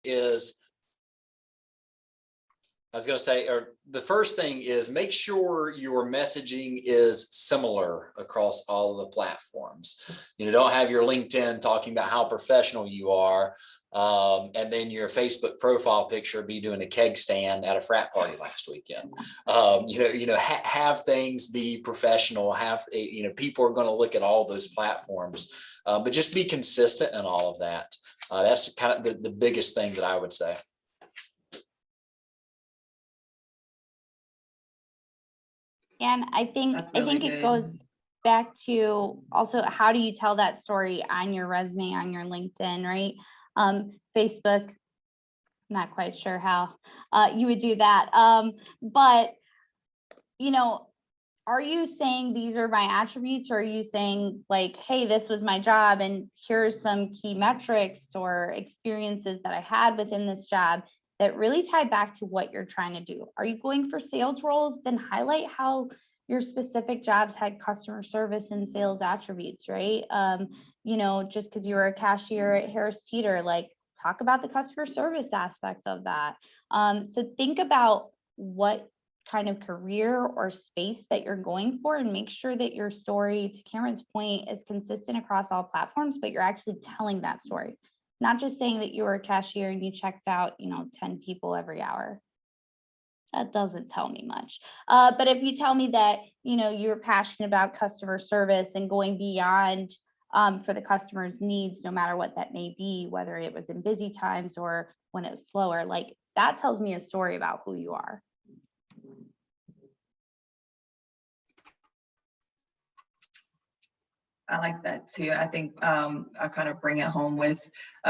is, I was going to say, or the first thing is make sure your messaging is similar across all of the platforms. Don't have your LinkedIn talking about how professional you are, and then your Facebook profile picture be doing a keg stand at a frat party last weekend. Have things be professional. People are going to look at all those platforms, but just be consistent in all of that. That's kind of the biggest thing that I would say. And I think it goes back to also, how do you tell that story on your resume, on your LinkedIn, right? Facebook, not quite sure how you would do that. But, are you saying these are my attributes, or are you saying like, hey, this was my job and here's some key metrics or experiences that I had within this job that really tie back to what you're trying to do? Are you going for sales roles? Then highlight how your specific jobs had customer service and sales attributes, right? Just because you were a cashier at Harris Teeter, like talk about the customer service aspect of that. So think about what kind of career or space that you're going for, and make sure that your story, to Cameron's point, is consistent across all platforms, but you're actually telling that story. Not just saying that you were a cashier and you checked out, 10 people every hour. That doesn't tell me much. But if you tell me that, you're passionate about customer service and going beyond for the customer's needs, no matter what that may be, whether it was in busy times or when it was slower, like that tells me a story about who you are. I like that too. I think I kind of bring it home with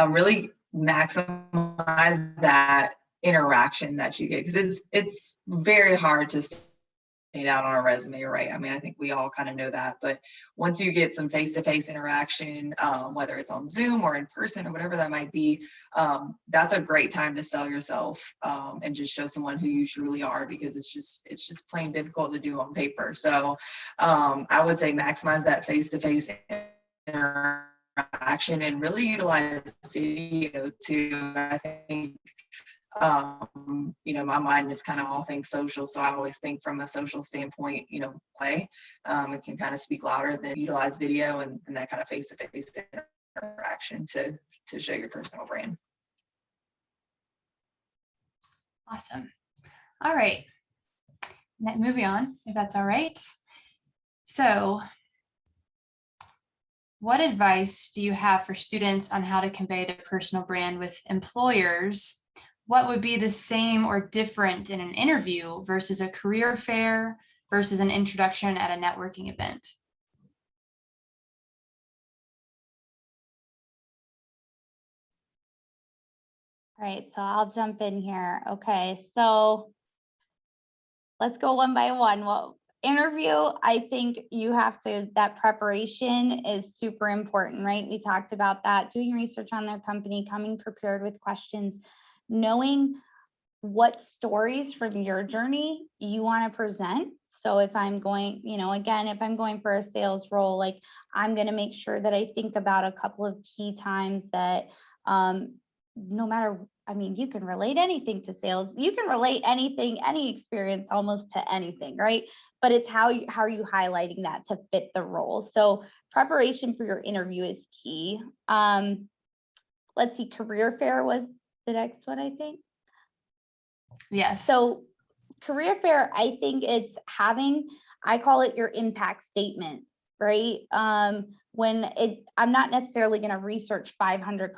really maximize that interaction that you get, because it's very hard to stand out on a resume, right? I mean, I think we all kind of know that, but once you get some face-to-face interaction, whether it's on Zoom or in person or whatever that might be, that's a great time to sell yourself and just show someone who you truly are, because it's just plain difficult to do on paper. So I would say maximize that face-to-face interaction and really utilize video too. I think my mind is kind of all things social, so I always think from a social standpoint, play it can kind of speak louder than utilize video and that kind of face-to-face interaction to show your personal brand. Awesome. All right, moving on, if that's all right. So what advice do you have for students on how to convey their personal brand with employers? What would be the same or different in an interview versus a career fair versus an introduction at a networking event? All right, so I'll jump in here. Okay, so let's go one by one. Well, interview, I think that preparation is super important, right? We talked about that, doing research on their company, coming prepared with questions, knowing what stories from your journey you want to present. So if I'm going, again, if I'm going for a sales role, like I'm going to make sure that I think about a couple of key times that no matter, you can relate anything to sales. You can relate anything, any experience almost to anything, right? But it's how are you highlighting that to fit the role? So preparation for your interview is key. Let's see, career fair was the next one, I think. Yes. So career fair, I think it's I call it your impact statement, right? I'm not necessarily going to research 500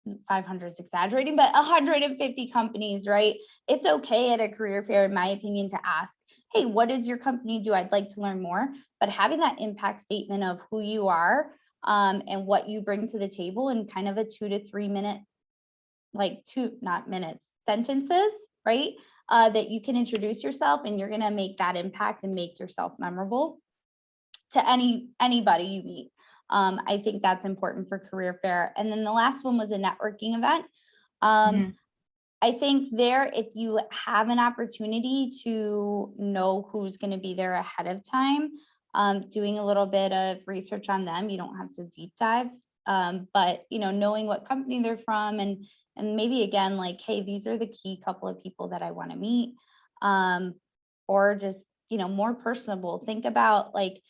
is exaggerating, but 150 companies, right? It's okay at a career fair, in my opinion, to ask, hey, what does your company do? I'd like to learn more. But having that impact statement of who you are and what you bring to the table in kind of a 2 to 3 minute, sentences, right? That you can introduce yourself, and you're going to make that impact and make yourself memorable to anybody you meet. I think that's important for career fair. And then the last one was a networking event. I think if you have an opportunity to know who's going to be there ahead of time, doing a little bit of research on them, you don't have to deep dive, but knowing what company they're from and And maybe again, like, hey, these are the key couple of people that I want to meet. Or just, more personable. Think about like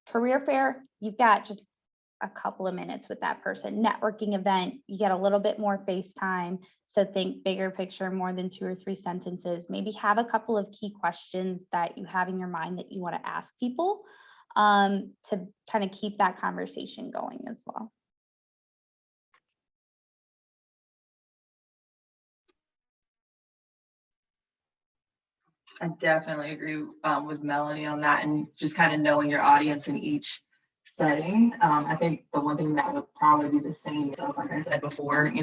career fair, you've got just a couple of minutes with that person. Networking event, you get a little bit more face time. So think bigger picture, more than 2 or 3 sentences. Maybe have a couple of key questions that you have in your mind that you want to ask people, to kind of keep that conversation going as well. I definitely agree with Melanie on that, and just kind of knowing your audience in each setting. I think the one thing that would probably be the same, so like I said before,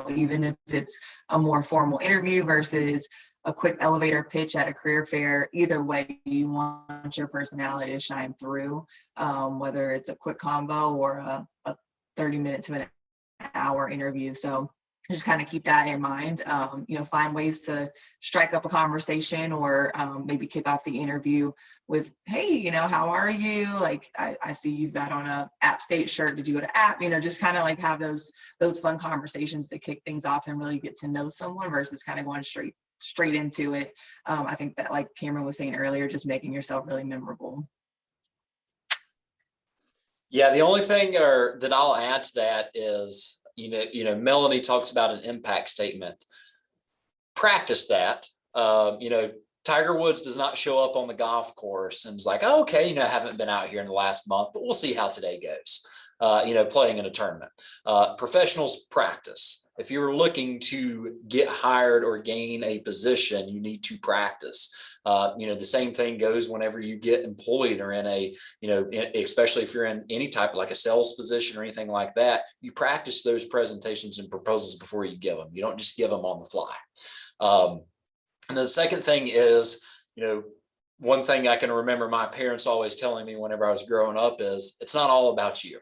even if it's a more formal interview versus a quick elevator pitch at a career fair, either way, you want your personality to shine through, whether it's a quick convo or a 30-minute to an hour interview. So just kind of keep that in mind, find ways to strike up a conversation, or maybe kick off the interview with, hey, how are you? Like, I see you've got on a App State shirt. Did you go to App? Just kind of like have those fun conversations to kick things off and really get to know someone versus kind of going straight into it. I think that, like Cameron was saying earlier, just making yourself really memorable. Yeah, the only thing that I'll add to that is, Melanie talks about an impact statement. Practice that. Tiger Woods does not show up on the golf course and is like, oh, okay, I haven't been out here in the last month, but we'll see how today goes. Playing in a tournament. Professionals practice. If you're looking to get hired or gain a position, you need to practice. The same thing goes whenever you get employed or in a, especially if you're in any type of like a sales position or anything like that, you practice those presentations and proposals before you give them. You don't just give them on the fly. And the second thing is, one thing I can remember my parents always telling me whenever I was growing up is, it's not all about you.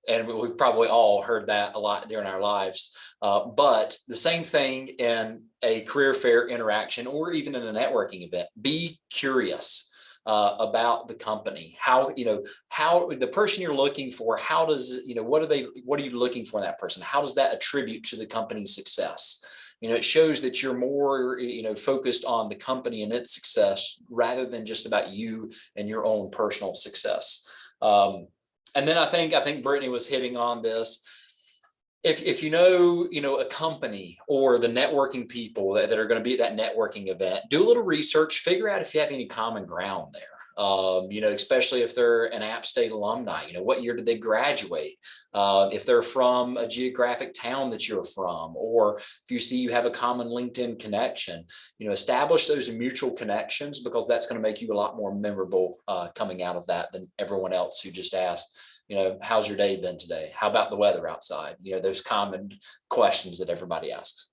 And we've probably all heard that a lot during our lives. But the same thing in a career fair interaction or even in a networking event, be curious about the company. How the person you're looking for, how does, what are you looking for in that person? How does that attribute to the company's success? It shows that you're more, focused on the company and its success rather than just about you and your own personal success. And then I think Brittany was hitting on this. If a company or the networking people that are going to be at that networking event, do a little research, figure out if you have any common ground there. Especially if they're an App State alumni, what year did they graduate? If they're from a geographic town that you're from, or if you see you have a common LinkedIn connection, establish those mutual connections, because that's going to make you a lot more memorable coming out of that than everyone else who just asked, how's your day been today? How about the weather outside? Those common questions that everybody asks.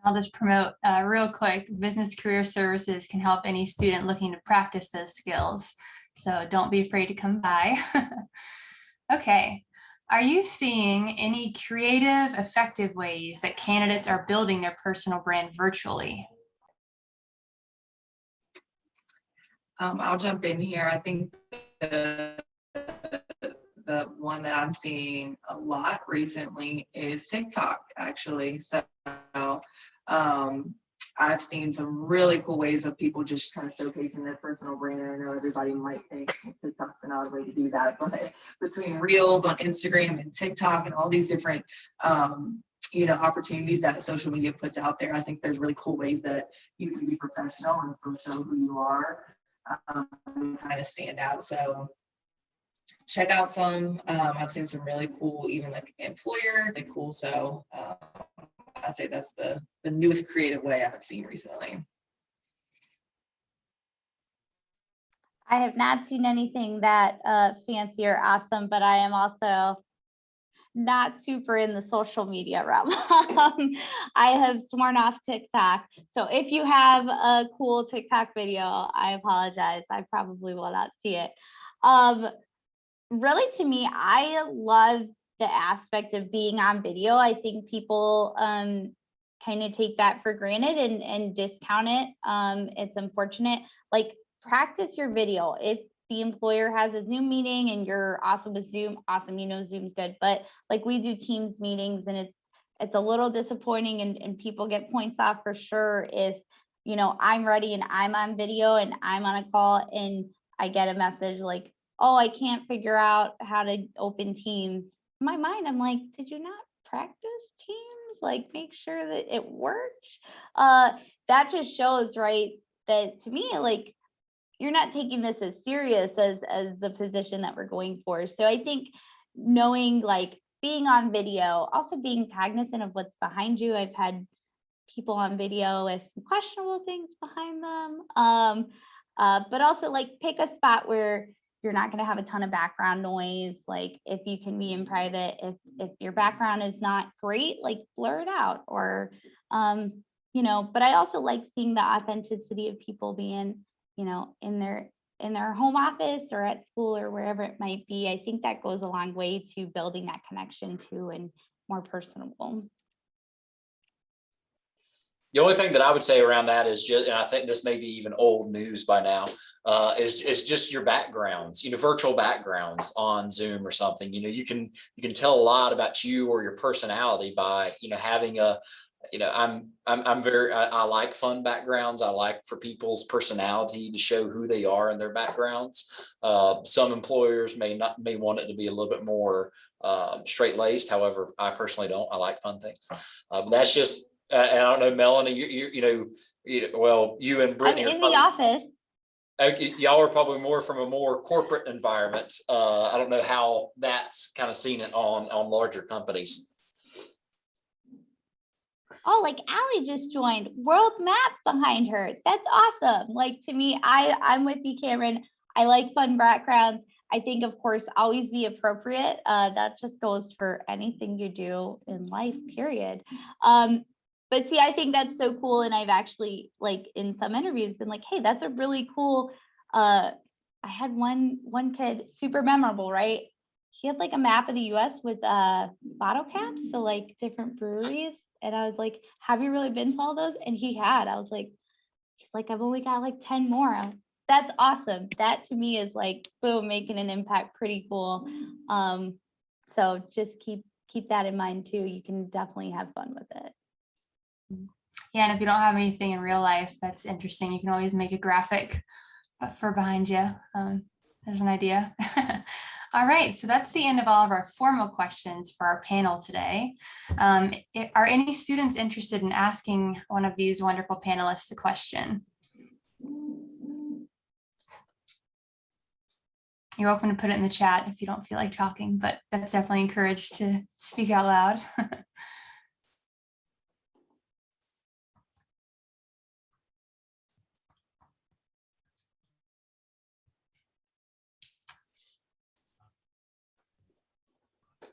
I'll just promote real quick, Business Career Services can help any student looking to practice those skills. So don't be afraid to come by. Okay. Are you seeing any creative, effective ways that candidates are building their personal brand virtually? I'll jump in here. I think the one that I'm seeing a lot recently is TikTok, actually. So I've seen some really cool ways of people just kind of showcasing their personal brand. I know everybody might think TikTok's an odd way to do that, but between Reels on Instagram and TikTok and all these different opportunities that social media puts out there, I think there's really cool ways that you can be professional and still show who you are, and kind of stand out. So check out some. I've seen some really cool, even like employer, they cool. So I'd say that's the newest creative way I've seen recently. I have not seen anything that fancy or awesome, but I am also not super in the social media realm. I have sworn off TikTok. So if you have a cool TikTok video, I apologize. I probably will not see it. Really, to me, I love the aspect of being on video. I think people kind of take that for granted and discount it. It's unfortunate. Like, practice your video. If the employer has a Zoom meeting and you're awesome with Zoom, awesome, you know, Zoom's good. But like we do Teams meetings, and it's a little disappointing, and people get points off for sure if, you know, I'm ready and I'm on video and I'm on a call and I get a message like, oh, I can't figure out how to open Teams. In my mind, I'm like, did you not practice Teams? Like, make sure that it works. That just shows, right, that to me, like, you're not taking this as serious as the position that we're going for. So I think knowing, like, being on video, also being cognizant of what's behind you. I've had people on video with some questionable things behind them. But also, like, pick a spot where you're not going to have a ton of background noise. Like, if you can be in private, if your background is not great, like, blur it out, or you know. But I also like seeing the authenticity of people being, you know, in their home office or at school or wherever it might be. I think that goes a long way to building that connection too, and more personable. The only thing that I would say around that is just, and I think this may be even old news by now, is just your backgrounds, you know, virtual backgrounds on Zoom or something. You know, you can tell a lot about you or your personality by, you know, having a, you know, I like fun backgrounds. I like for people's personality to show who they are in their backgrounds. Some employers may want it to be a little bit more straight laced. However, I personally don't. I like fun things. But that's just. And I don't know, Melanie, you know, well, you and Brittany I'm in the office. Y'all are probably more from a more corporate environment. I don't know how that's kind of seen it on larger companies. Oh, like Allie just joined, world map behind her. That's awesome. Like, to me, I'm with you, Cameron. I like fun backgrounds. I think, of course, always be appropriate. That just goes for anything you do in life, period. But see, I think that's so cool. And I've actually, like, in some interviews been like, hey, that's a really cool, I had one kid, super memorable, right? He had like a map of the US with bottle caps, so like different breweries. And I was like, have you really been to all those? And he had. I was like, he's like, I've only got like 10 more. That's awesome. That to me is like, boom, making an impact, pretty cool. So just keep that in mind too. You can definitely have fun with it. Yeah, and if you don't have anything in real life that's interesting, you can always make a graphic for behind you. There's an idea. All right, so that's the end of all of our formal questions for our panel today. Are any students interested in asking one of these wonderful panelists a question? You're welcome to put it in the chat if you don't feel like talking, but that's definitely encouraged to speak out loud.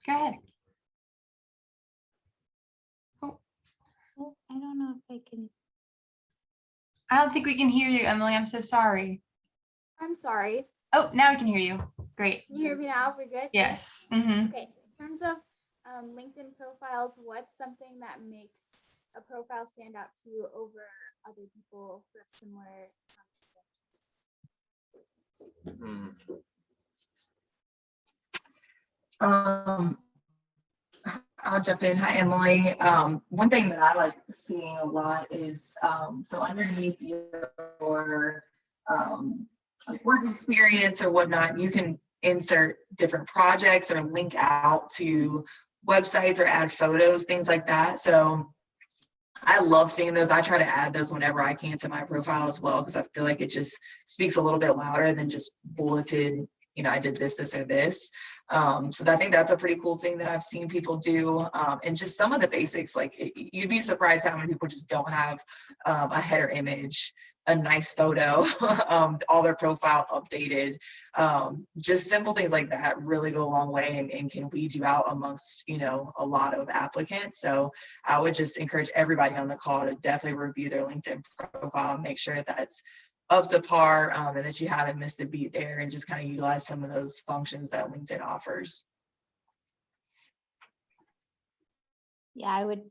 Go ahead. Oh, I don't know if I can. I don't think we can hear you, Emily. I'm so sorry. I'm sorry. Oh, now we can hear you. Great. Can you hear me now? We're good? Yes. Mm-hmm. Okay. In terms of LinkedIn profiles, what's something that makes a profile stand out to you over other people who have similar I'll jump in. Hi, Emily. One thing that I like seeing a lot is so underneath your like work experience or whatnot, you can insert different projects or link out to websites or add photos, things like that. So I love seeing those. I try to add those whenever I can to my profile as well, because I feel like it just speaks a little bit louder than just bulleted, you know, I did this, this, or this. So I think that's a pretty cool thing that I've seen people do. And just some of the basics, like you'd be surprised how many people just don't have a header image, a nice photo, all their profile updated. Just simple things like that really go a long way and can weed you out amongst, you know, a lot of applicants. So I would just encourage everybody on the call to definitely review their LinkedIn profile, make sure that that's up to par and that you haven't missed a beat there, and just kind of utilize some of those functions that LinkedIn offers. Yeah, I would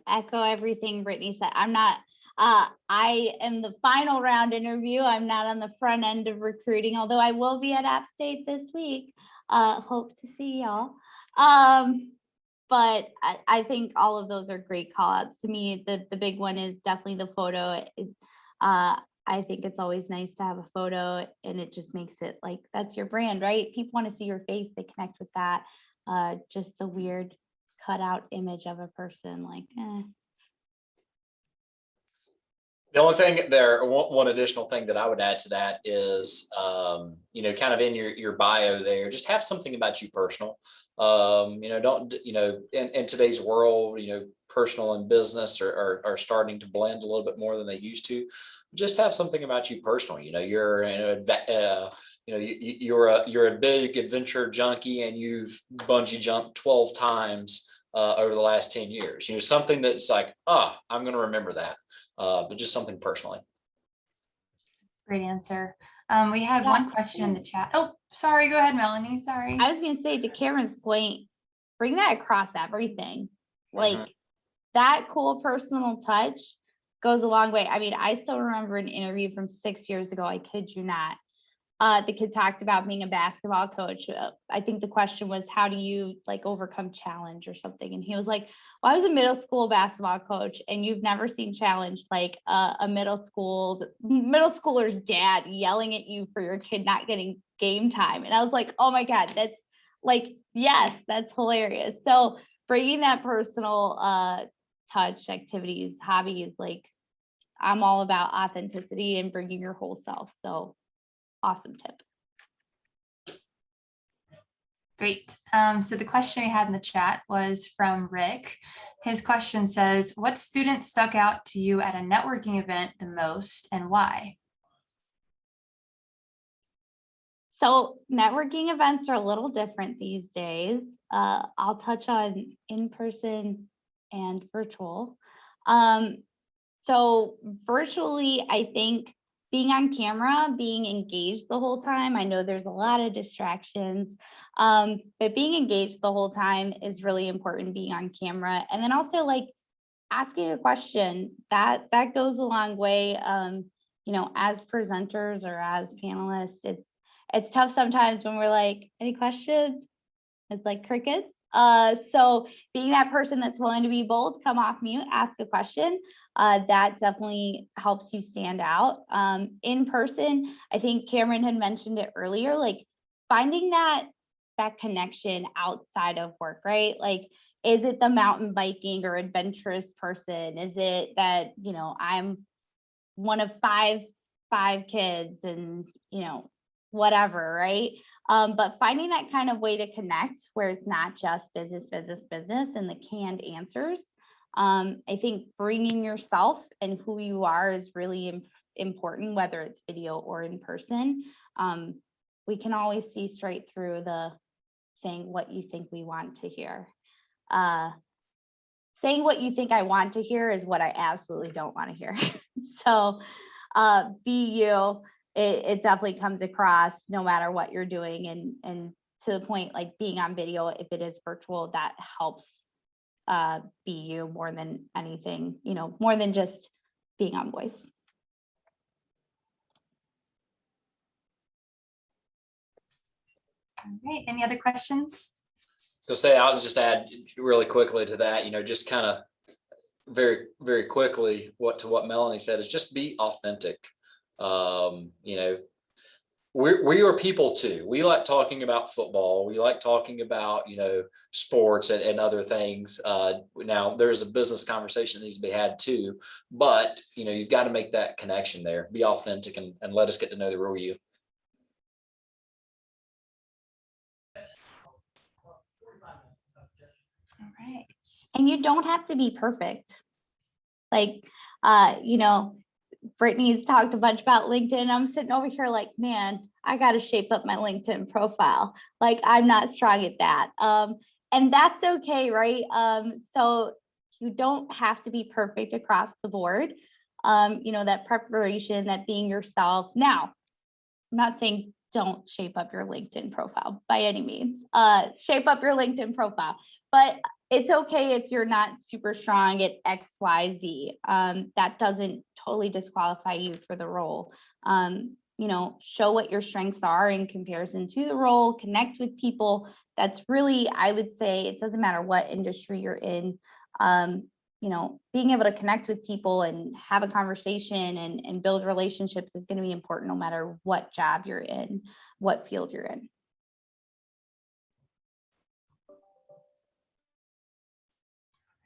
echo everything Brittany said. I'm not I am the final round interview. I'm not on the front end of recruiting, although I will be at App State this week. Hope to see y'all. But I think all of those are great call outs. To me, the big one is definitely the photo. I think it's always nice to have a photo, and it just makes it like, that's your brand, right? People want to see your face, they connect with that. Just the weird cutout image of a person, like, The only thing there, one additional thing that I would add to that is, kind of in your bio there, just have something about you personal. Don't, in today's world, personal and business are starting to blend a little bit more than they used to. Just have something about you personally. You're, you're a big adventure junkie, and you've bungee jumped 12 times over the last 10 years. Something that's like, I'm going to remember that. But just something personally. Great answer. We had one question in the chat. Oh, sorry. Go ahead, Melanie. Sorry. I was going to say, to Cameron's point, bring that across everything. Like that cool personal touch goes a long way. I mean, I still remember an interview from 6 years ago. I kid you not. The kid talked about being a basketball coach. I think the question was, how do you like overcome challenge or something? And he was like, well, I was a middle school basketball coach, and you've never seen challenge like a middle schooler's dad yelling at you for your kid not getting game time. And I was like, oh my God, that's like, yes, that's hilarious. So bringing that personal touch, activities, hobbies, like I'm all about authenticity and bringing your whole self. So awesome tip. Great. So the question we had in the chat was from Rick. His question says, what student stuck out to you at a networking event the most, and why? So networking events are a little different these days. I'll touch on in-person and virtual. So virtually, I think being on camera, being engaged the whole time. I know there's a lot of distractions, but being engaged the whole time is really important, being on camera. And then also like asking a question, that goes a long way. As presenters or as panelists, it's tough sometimes when we're like, any questions? It's like crickets. So being that person that's willing to be bold, come off mute, ask a question, that definitely helps you stand out. In person, I think Cameron had mentioned it earlier, like finding that connection outside of work, right? Like, is it the mountain biking or adventurous person? Is it that, I'm one of five kids and, whatever, right? But finding that kind of way to connect where it's not just business and the canned answers. I think bringing yourself and who you are is really important, whether it's video or in person. We can always see straight through the saying what you think we want to hear. Saying what you think I want to hear is what I absolutely don't want to hear. So be you. It definitely comes across no matter what you're doing, and to the point, like being on video, if it is virtual, that helps be you more than anything, more than just being on voice. All right, any other questions? So I'll just add really quickly to that, just kind of very, very quickly what Melanie said is just be authentic. We are people too. We like talking about football. We like talking about, sports and other things. Now there's a business conversation that needs to be had too, but you've got to make that connection there. Be authentic and let us get to know the real you. All right. And you don't have to be perfect. Like, Brittany's talked a bunch about LinkedIn. I'm sitting over here like, man, I got to shape up my LinkedIn profile. Like, I'm not strong at that. And that's okay, right? So you don't have to be perfect across the board. That preparation, that being yourself. Now, I'm not saying don't shape up your LinkedIn profile by any means. Shape up your LinkedIn profile. But it's okay if you're not super strong at X, Y, Z. That doesn't totally disqualify you for the role. Show what your strengths are in comparison to the role, connect with people. That's really, I would say, it doesn't matter what industry you're in. Being able to connect with people and have a conversation and build relationships is going to be important no matter what job you're in, what field you're in.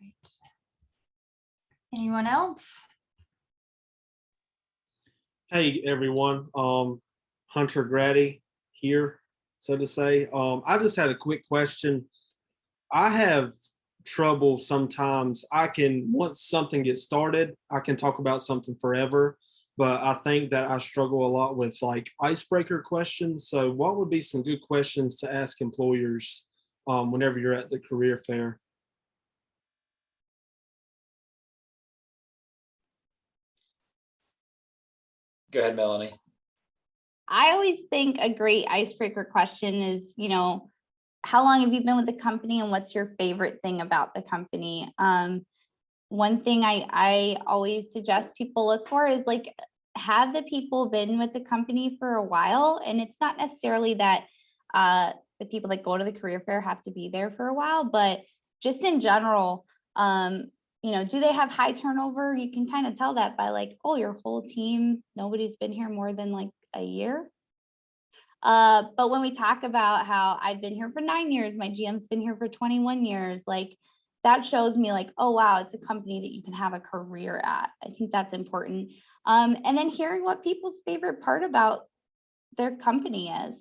Right. Anyone else? Hey everyone, Hunter Grady here, so to say. I just had a quick question. I have trouble sometimes. Once something gets started, I can talk about something forever, but I think that I struggle a lot with like icebreaker questions. So what would be some good questions to ask employers whenever you're at the career fair? Go ahead, Melanie. I always think a great icebreaker question is, how long have you been with the company and what's your favorite thing about the company? One thing I always suggest people look for is like, have the people been with the company for a while? And it's not necessarily that the people that go to the career fair have to be there for a while, but just in general, do they have high turnover? You can kind of tell that by like, oh, your whole team, nobody's been here more than like a year. But when we talk about how I've been here for 9 years, my GM's been here for 21 years, like that shows me like, oh, wow, it's a company that you can have a career at. I think that's important. And then hearing what people's favorite part about their company is.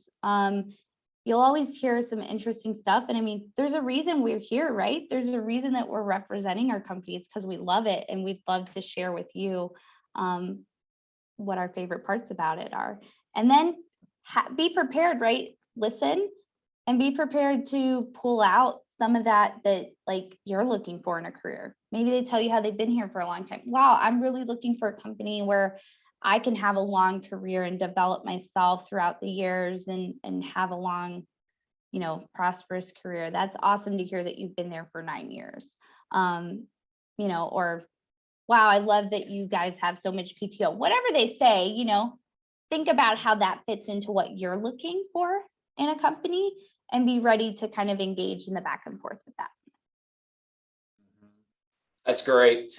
You'll always hear some interesting stuff. And I mean, there's a reason we're here, right? There's a reason that we're representing our company. It's because we love it and we'd love to share with you what our favorite parts about it are. And then be prepared, right? Listen and be prepared to pull out some of that like you're looking for in a career. Maybe they tell you how they've been here for a long time. Wow, I'm really looking for a company where I can have a long career and develop myself throughout the years and have a long, prosperous career. That's awesome to hear that you've been there for 9 years. Or wow, I love that you guys have so much PTO. Whatever they say, think about how that fits into what you're looking for in a company and be ready to kind of engage in the back and forth with that. That's great.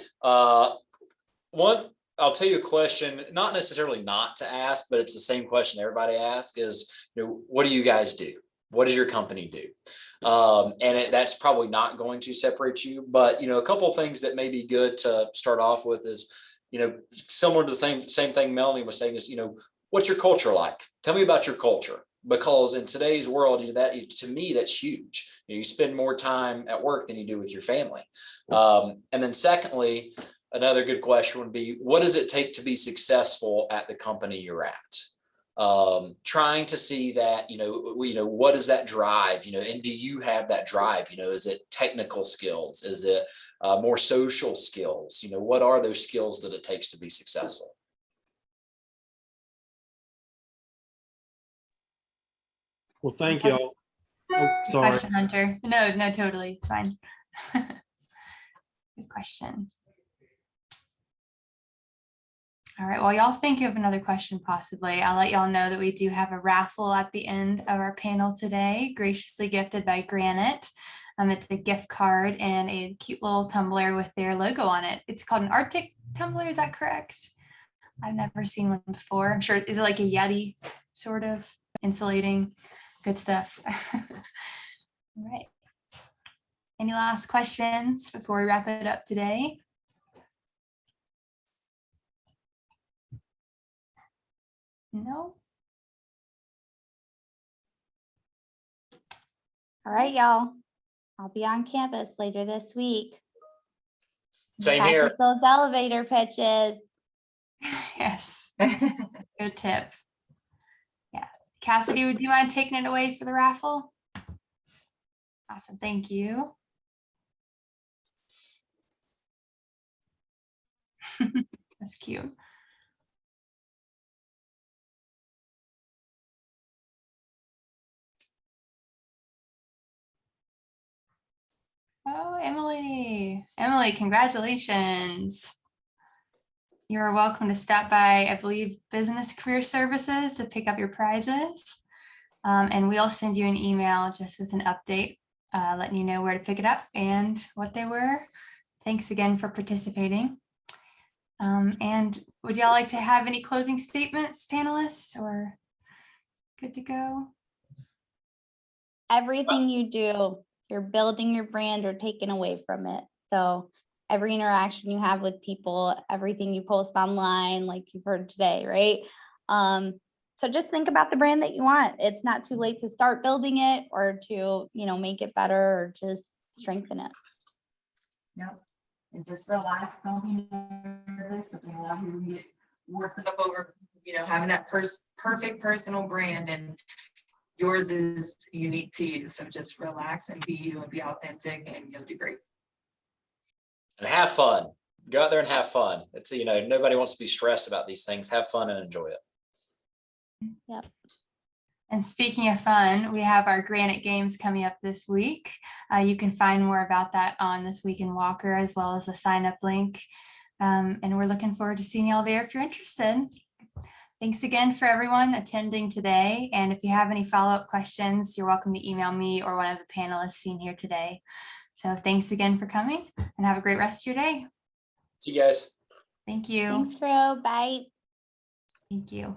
I'll tell you a question, not necessarily not to ask, but it's the same question everybody asks is, what do you guys do? What does your company do? That's probably not going to separate you, but, a couple of things that may be good to start off with is, similar to the same thing Melanie was saying is, what's your culture like? Tell me about your culture, because in today's world, to me, that's huge. You spend more time at work than you do with your family. And then secondly, another good question would be, what does it take to be successful at the company you're at? Trying to see that, what is that drive, and do you have that drive? Is it technical skills? Is it more social skills? What are those skills that it takes to be successful? Well, thank y'all. Oh, sorry. Question, Hunter. No, totally. It's fine. Good question. All right, well, y'all think of another question possibly. I'll let y'all know that we do have a raffle at the end of our panel today, graciously gifted by Granite. It's a gift card and a cute little tumbler with their logo on it. It's called an Arctic tumbler, is that correct? I've never seen one before. I'm sure, is it like a Yeti sort of insulating? Good stuff. All right. Any last questions before we wrap it up today? No. All right, y'all. I'll be on campus later this week. Same Practice here. those elevator pitches. Yes. Good tip. Yeah. Cassidy, would you mind taking it away for the raffle? Awesome. Thank you. That's cute. Oh, Emily. Emily, congratulations. You're welcome to stop by, I believe, Business Career Services to pick up your prizes. And we'll send you an email just with an update, letting you know where to pick it up and what they were. Thanks again for participating. And would y'all like to have any closing statements, panelists, or good to go? Everything you do, you're building your brand or taking away from it. So every interaction you have with people, everything you post online, like you've heard today, right? So just think about the brand that you want. It's not too late to start building it or to, make it better or just strengthen it. Yep. And just relax, don't be nervous. I think a lot of people get worked up over, having that perfect personal brand, and yours is unique to you. So just relax and be you and be authentic, and you'll do great. And have fun. Go out there and have fun. It's, nobody wants to be stressed about these things. Have fun and enjoy it. Yep. And speaking of fun, we have our Granite games coming up this week. You can find more about that on This Week in Walker, as well as the sign up link. And we're looking forward to seeing y'all there if you're interested. Thanks again for everyone attending today. And if you have any follow-up questions, you're welcome to email me or one of the panelists seen here today. So thanks again for coming and have a great rest of your day. See you guys. Thank you. Thanks, Crow. Bye. Thank you.